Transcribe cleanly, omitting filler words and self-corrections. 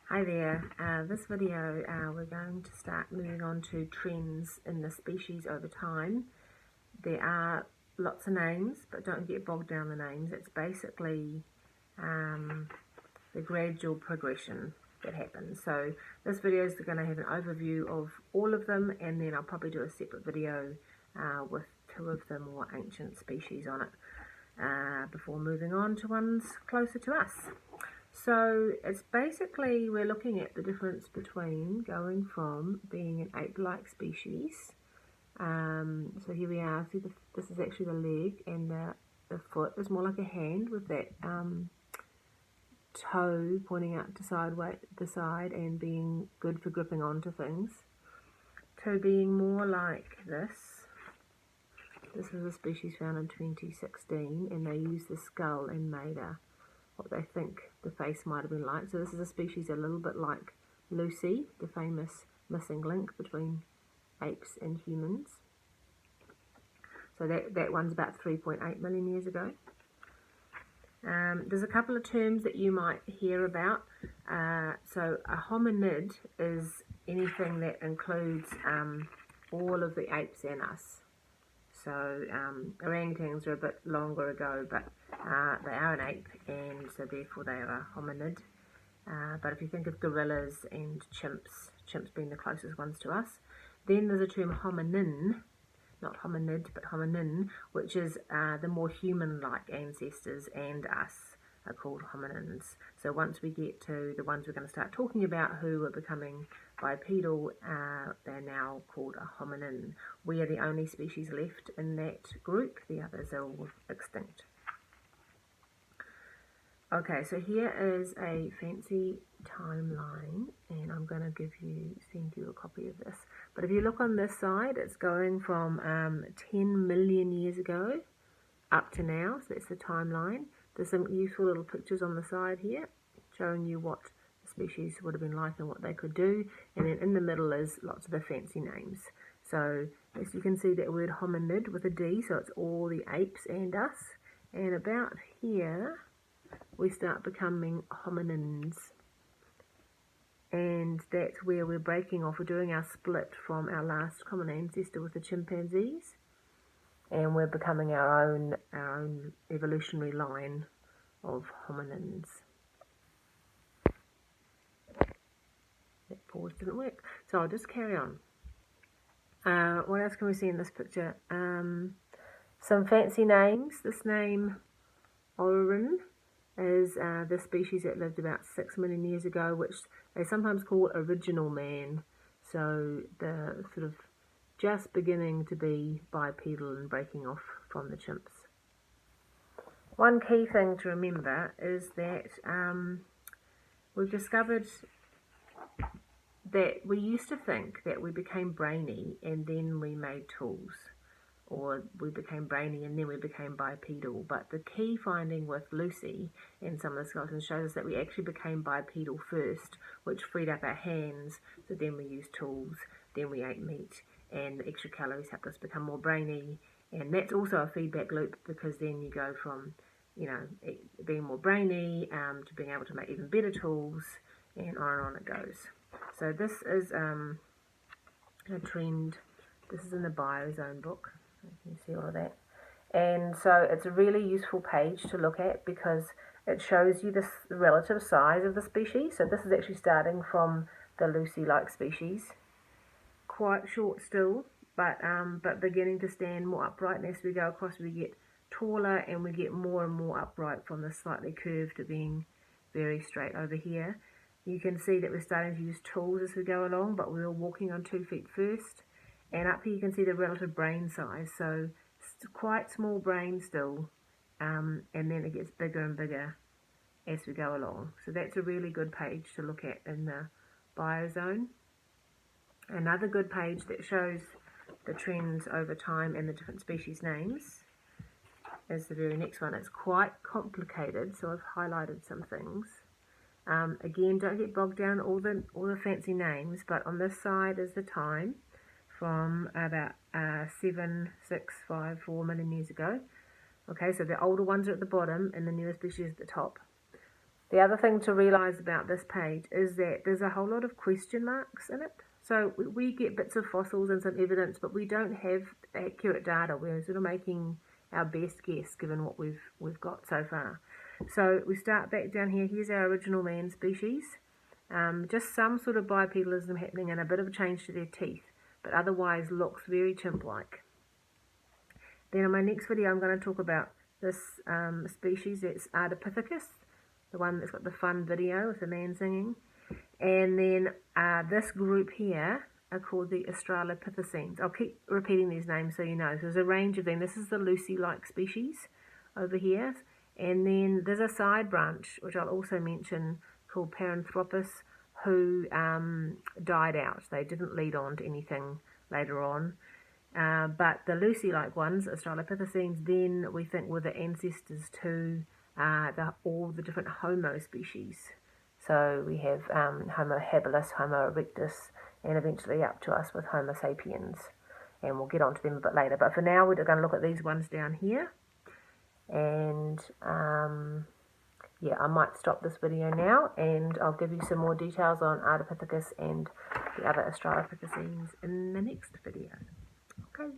Hi there, this video we're going to start moving on to trends in the species over time. There are lots of names, but don't get bogged down the names. It's basically the gradual progression that happens. So this video is going to have an overview of all of them, and then I'll probably do a separate video with two of the more ancient species on it before moving on to ones closer to us. So it's basically, we're looking at the difference between going from being an ape-like species. So here we are, see this is actually the leg, and the foot is more like a hand with that toe pointing out to the side and being good for gripping onto things, to being more like this. This is a species found in 2016, and they used the skull and made what they think the face might have been like. So this is a species a little bit like Lucy, the famous missing link between apes and humans. So that one's about 3.8 million years ago. There's a couple of terms that you might hear about. So a hominid is anything that includes all of the apes and us. So orangutans are a bit longer ago, but they are an ape, and so therefore they are a hominid. But if you think of gorillas and chimps being the closest ones to us, then there's a term hominin, not hominid, but hominin, which is the more human-like ancestors, and us are called hominins. So once we get to the ones we're going to start talking about who are becoming bipedal, they're now called a hominin. We are the only species left in that group. The others are all extinct. Okay, so here is a fancy timeline, and I'm going to send you a copy of this. But if you look on this side, it's going from 10 million years ago up to now, so that's the timeline. There's some useful little pictures on the side here showing you what the species would have been like and what they could do, and then in the middle is lots of the fancy names. So as you can see, that word hominid with a D, so it's all the apes and us, and about here we start becoming hominins, and that's where we're breaking off. We're doing our split from our last common ancestor with the chimpanzees, and we're becoming our own evolutionary line of hominins. That pause didn't work, so I'll just carry on. What else can we see in this picture? Some fancy names. This name Orin is the species that lived about 6 million years ago, which they sometimes call original man. So the sort of just beginning to be bipedal and breaking off from the chimps. One key thing to remember is that we've discovered that we used to think that we became brainy and then we made tools, or we became brainy and then we became bipedal. But the key finding with Lucy and some of the skeletons shows us that we actually became bipedal first, which freed up our hands, so then we used tools, then we ate meat, and the extra calories helped us become more brainy. And that's also a feedback loop, because then you go from, you know, being more brainy to being able to make even better tools, and on it goes. So this is a trend. This is in the Biozone book. You can see all of that. And so it's a really useful page to look at, because it shows you the relative size of the species. So this is actually starting from the Lucy-like species. Quite short still, but beginning to stand more upright, and as we go across we get taller and we get more and more upright, from the slightly curved to being very straight over here. You can see that we're starting to use tools as we go along, but we're walking on 2 feet first. And up here you can see the relative brain size, so quite small brain still, and then it gets bigger and bigger as we go along. So that's a really good page to look at in the Biozone. Another good page that shows the trends over time and the different species names is the very next one. It's quite complicated, so I've highlighted some things. Again, don't get bogged down all the fancy names, but on this side is the time from about 7,654 million years ago. Okay, so the older ones are at the bottom and the newer species at the top. The other thing to realise about this page is that there's a whole lot of question marks in it. So we get bits of fossils and some evidence, but we don't have accurate data. We're sort of making our best guess given what we've got so far. So we start back down here. Here's our original man species. Just some sort of bipedalism happening and a bit of a change to their teeth, but otherwise looks very chimp-like. Then in my next video I'm going to talk about this species, that's Ardipithecus, the one that's got the fun video with the man singing. And then this group here are called the Australopithecines. I'll keep repeating these names so you know. So there's a range of them. This is the Lucy-like species over here. And then there's a side branch, which I'll also mention, called Paranthropus, who died out. They didn't lead on to anything later on. But the Lucy-like ones, Australopithecines, then we think were the ancestors to all the different Homo species. So we have Homo habilis, Homo erectus, and eventually up to us with Homo sapiens. And we'll get onto them a bit later. But for now, we're going to look at these ones down here. And yeah, I might stop this video now, and I'll give you some more details on Ardipithecus and the other Australopithecines in the next video. Okay.